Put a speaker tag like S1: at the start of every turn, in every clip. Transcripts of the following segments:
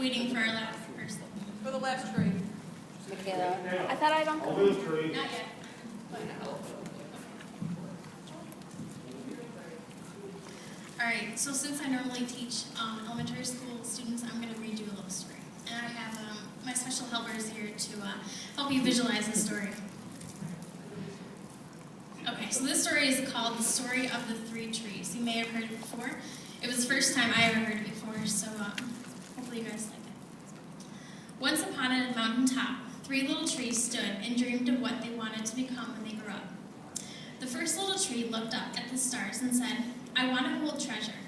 S1: waiting for our last person.
S2: For the last tree.
S3: Michaela. I thought I'd
S4: I'll
S3: uncle.
S4: do the tree.
S1: Not yet. All right, so since I normally teach elementary school students, I'm going to read you a little story. And I have my special helpers here to help you visualize the story. Okay, so this story is called The Story of the Three Trees. You may have heard it before. It was the first time I ever heard it before, so hopefully you guys like it. Once upon a mountaintop, three little trees stood and dreamed of what they wanted to become when they grew up. The first little tree looked up at the stars and said, "I want to hold treasure.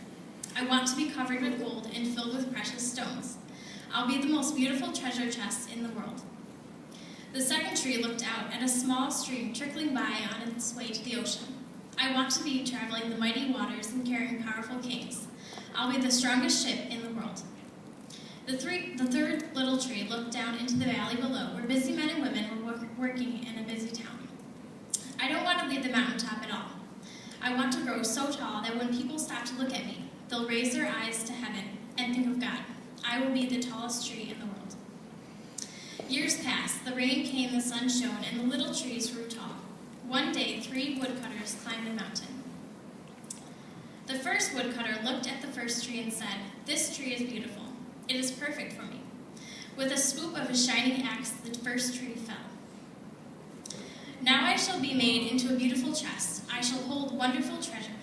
S1: I want to be covered with gold and filled with precious stones. I'll be the most beautiful treasure chest in the world." The second tree looked out at a small stream trickling by on its way to the ocean. "I want to be traveling the mighty waters and carrying powerful kings. I'll be the strongest ship in the world." The third little tree looked down into the valley below, where busy men and women were working in a busy town. "I don't want to leave the mountaintop at all. I want to grow so tall that when people stop to look at me, they'll raise their eyes to heaven and think of God. I will be the tallest tree in the world." Years passed, the rain came, the sun shone, and the little trees grew tall. One day, three woodcutters climbed the mountain. The first woodcutter looked at the first tree and said, "This tree is beautiful. It is perfect for me." With a swoop of his shining axe, the first tree fell. "Now I shall be made into a beautiful chest. I shall hold wonderful treasure,"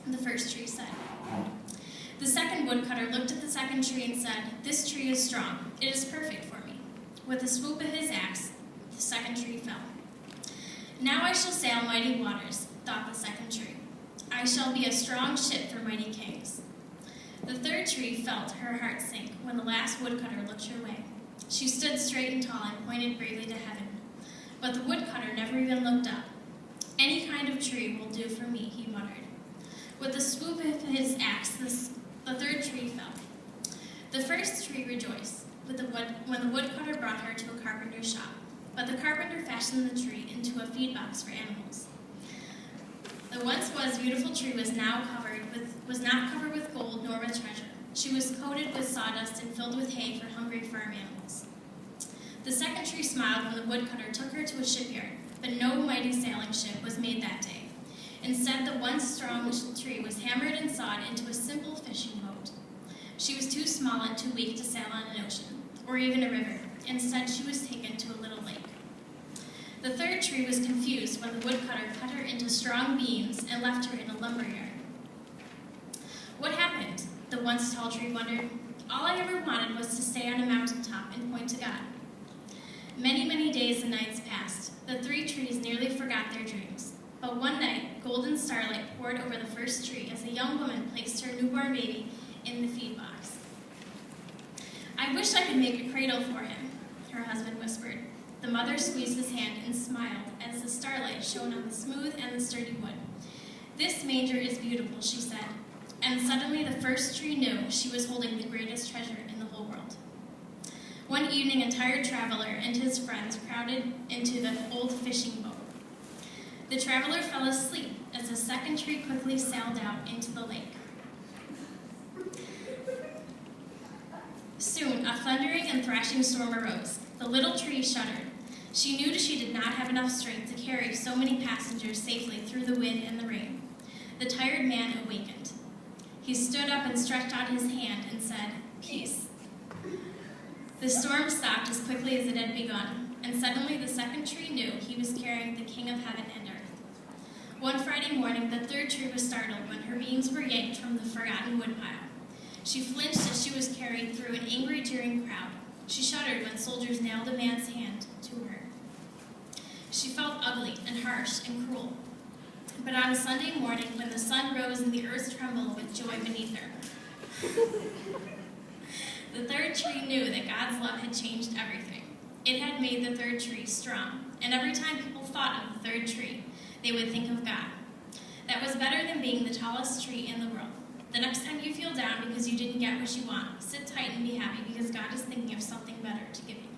S1: the first tree said. The second woodcutter looked at the second tree and said, "This tree is strong. It is perfect for me." With a swoop of his axe, the second tree fell. "Now I shall sail mighty waters," thought the second tree. "I shall be a strong ship for mighty kings." The third tree felt her heart sink when the last woodcutter looked her way. She stood straight and tall and pointed bravely to heaven. But the woodcutter never even looked up. "Any kind of tree will do for me," he muttered. With a swoop of his axe, the third tree fell. The first tree rejoiced when the woodcutter brought her to a carpenter's shop, but the carpenter fashioned the tree into a feed box for animals. The once beautiful tree was not covered with gold nor with treasure. She was coated with sawdust and filled with hay for hungry farm animals. The second tree smiled when the woodcutter took her to a shipyard, but no mighty sailing ship was made that day. Instead, the once strong tree was hammered and sawed into a simple fishing boat. She was too small and too weak to sail on an ocean, or even a river. Instead, she was taken to a little lake. The third tree was confused when the woodcutter cut her into strong beams and left her in a lumber yard. "What happened?" the once tall tree wondered. "All I ever wanted was to stay on a mountaintop and point to God." Many, many days and nights passed. The three trees nearly forgot their dreams. But one night, golden starlight poured over the first tree as a young woman placed her newborn baby in the feed box. "I wish I could make a cradle for him," her husband whispered. The mother squeezed his hand and smiled as the starlight shone on the smooth and the sturdy wood. "This manger is beautiful," she said. And suddenly the first tree knew she was holding the greatest treasure in the whole world. One evening, a tired traveler and his friends crowded into the old fishing boat. The traveler fell asleep as the second tree quickly sailed out into the lake. Soon, a thundering and thrashing storm arose. The little tree shuddered. She knew she did not have enough strength to carry so many passengers safely through the wind and the rain. The tired man awakened. He stood up and stretched out his hand and said, "Peace." The storm stopped as quickly as it had begun, and suddenly the second tree knew he was carrying the King of heaven and earth. One Friday morning, the third tree was startled when her beams were yanked from the forgotten woodpile. She flinched as she was carried through an angry, jeering crowd. She shuddered when soldiers nailed a man's hand to her. She felt ugly and harsh and cruel. But on a Sunday morning, when the sun rose and the earth trembled with joy beneath her, the third tree knew that God's love had changed everything. It had made the third tree strong, and every time people thought of the third tree, they would think of God. That was better than being the tallest tree in the world. The next time you feel down because you didn't get what you want, sit tight and be happy because God is thinking of something better to give you.